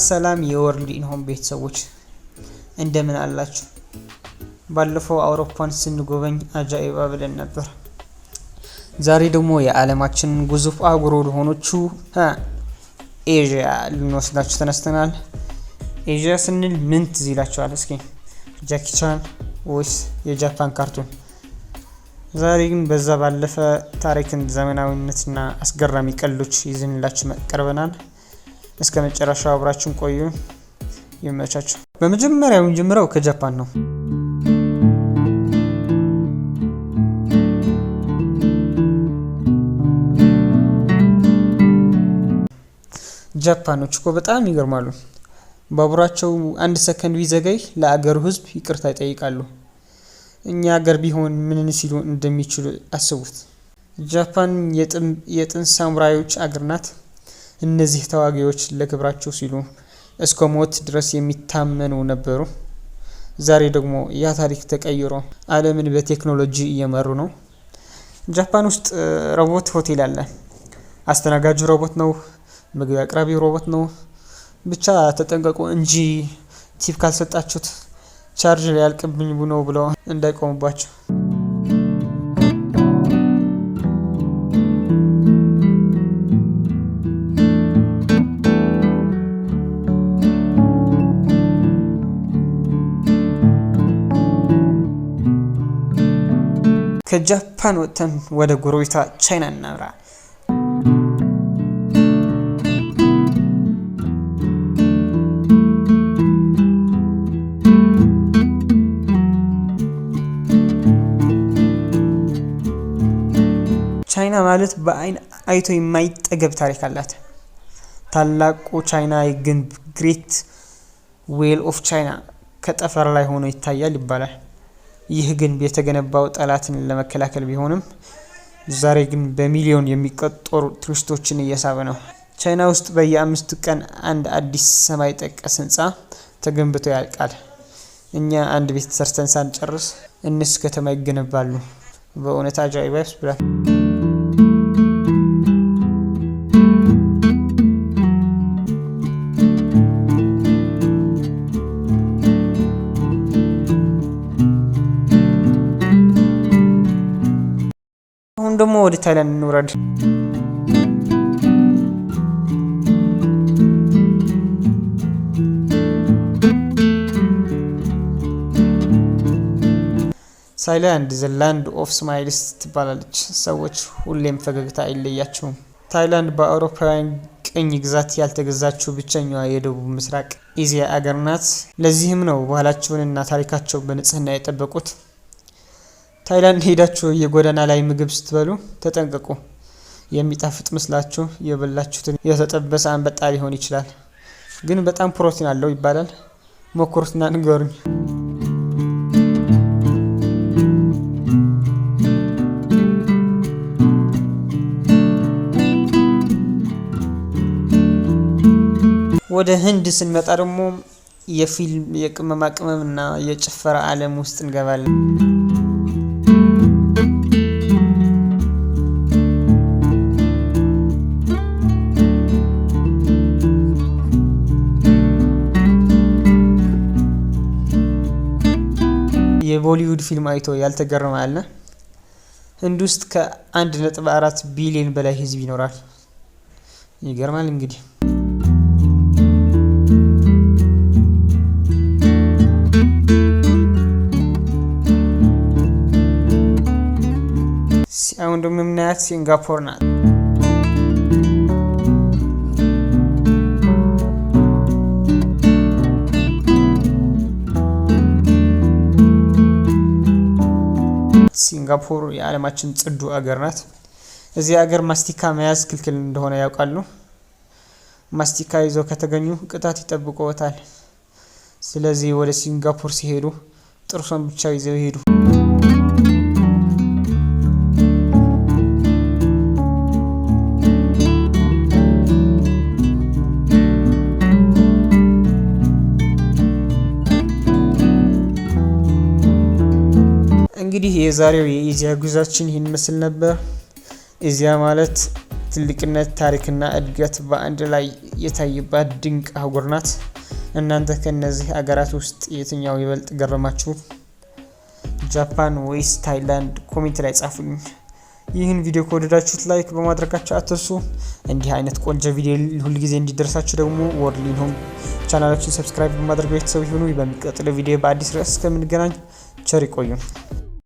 ሰላም የወርልድ ኢንሆም ቤተሰቦች እንደምን አላችሁ? ባለፈው አውሮፓን ስንጎበኝ አጃኢባ ብለን ነበር። ዛሬ ደግሞ የዓለማችን ግዙፍ አህጉር ወደሆነችው ኤዥያ ልንወስዳችሁ ተነስተናል። ኤዥያ ስንል ምን ትዝ ይላችኋል? እስኪ ጃኪ ቻን ወይስ የጃፓን ካርቱን? ዛሬ ግን በዛ ባለፈ ታሪክን፣ ዘመናዊነትና አስገራሚ ቀልዶች ይዘንላችሁ ቀርበናል። እስከ መጨረሻው አብራችሁን ቆዩ። ይመቻችሁ። በመጀመሪያው ጀምረው ከጃፓን ነው። ጃፓኖች እኮ በጣም ይገርማሉ። ባቡራቸው አንድ ሰከንድ ቢዘገይ ለአገሩ ሕዝብ ይቅርታ ይጠይቃሉ። እኛ ሀገር ቢሆን ምን ሲሉ እንደሚችሉ አስቡት። ጃፓን የጥንት ሳሙራዮች አገር ናት። እነዚህ ተዋጊዎች ለክብራቸው ሲሉ እስከ ሞት ድረስ የሚታመኑ ነበሩ። ዛሬ ደግሞ ያ ታሪክ ተቀይሮ ዓለምን በቴክኖሎጂ እየመሩ ነው። ጃፓን ውስጥ ሮቦት ሆቴል አለ። አስተናጋጁ ሮቦት ነው፣ ምግብ አቅራቢው ሮቦት ነው። ብቻ ተጠንቀቁ እንጂ ቲፕ ካልሰጣችሁት ቻርጅ ሊያልቅብኝ ነው ብለው እንዳይቆሙባችሁ። ከጃፓን ወጥተን ወደ ጎረቤቷ ቻይና እናምራ። ቻይና ማለት በአይን አይቶ የማይጠገብ ታሪክ አላት። ታላቁ ቻይና ግንብ ግሬት ዌል ኦፍ ቻይና ከጠፈር ላይ ሆኖ ይታያል ይባላል። ይህ ግንብ የተገነባው ጠላትን ለመከላከል ቢሆንም ዛሬ ግን በሚሊዮን የሚቆጠሩ ቱሪስቶችን እየሳበ ነው። ቻይና ውስጥ በየ5 ቀን አንድ አዲስ ሰማይ ጠቀስ ህንፃ ተገንብቶ ያልቃል። እኛ አንድ ቤት ሰርተን ሳንጨርስ እነሱ ከተማ ይገነባሉ። በእውነት አጃኢባ ያስብላል። አሁን ደግሞ ወደ ታይላንድ እንውረድ። ታይላንድ ዘ ላንድ ኦፍ ስማይልስ ትባላለች። ሰዎች ሁሌም ፈገግታ አይለያቸውም። ታይላንድ በአውሮፓውያን ቅኝ ግዛት ያልተገዛችው ብቸኛዋ የደቡብ ምስራቅ ኤዥያ አገር ናት። ለዚህም ነው ባህላቸውንና ታሪካቸው በንጽህና የጠበቁት። ታይላንድ ሄዳችሁ የጎዳና ላይ ምግብ ስትበሉ ተጠንቀቁ። የሚጣፍጥ መስላችሁ የበላችሁትን የተጠበሰ አንበጣ ሊሆን ይችላል፣ ግን በጣም ፕሮቲን አለው ይባላል። ሞክሩትና ንገሩኝ። ወደ ህንድ ስንመጣ ደግሞ የፊልም የቅመማ ቅመም እና የጭፈራ ዓለም ውስጥ እንገባለን። የቦሊውድ ፊልም አይቶ ያልተገረመ አለ? ህንድ ውስጥ ከ1.4 ቢሊዮን በላይ ህዝብ ይኖራል። ይገርማል እንግዲህ። አሁን ደግሞ የምናያት ሲንጋፖር ናት። ሲንጋፖር የዓለማችን ጽዱ አገር ናት። እዚህ አገር ማስቲካ መያዝ ክልክል እንደሆነ ያውቃሉ? ማስቲካ ይዘው ከተገኙ ቅጣት ይጠብቅዎታል። ስለዚህ ወደ ሲንጋፖር ሲሄዱ ጥርሶን ብቻ ይዘው ይሄዱ። እንግዲህ የዛሬው የኤዥያ ጉዟችን ይህን መስል ነበር። ኤዥያ ማለት ትልቅነት፣ ታሪክና እድገት በአንድ ላይ የታየባት ድንቅ አህጉር ናት። እናንተ ከነዚህ አገራት ውስጥ የትኛው ይበልጥ ገረማችሁ? ጃፓን ወይስ ታይላንድ? ኮሜንት ላይ ጻፉልኝ። ይህን ቪዲዮ ከወደዳችሁት ላይክ በማድረጋችሁ አትርሱ። እንዲህ አይነት ቆንጆ ቪዲዮ ሁልጊዜ እንዲደርሳችሁ ደግሞ ወርልድ ሆም ቻናላችን ሰብስክራይብ በማድረግ ቤተሰብ ይሁኑ። በሚቀጥለው ቪዲዮ በአዲስ ርዕስ እስከምንገናኝ ቸር ይቆዩን።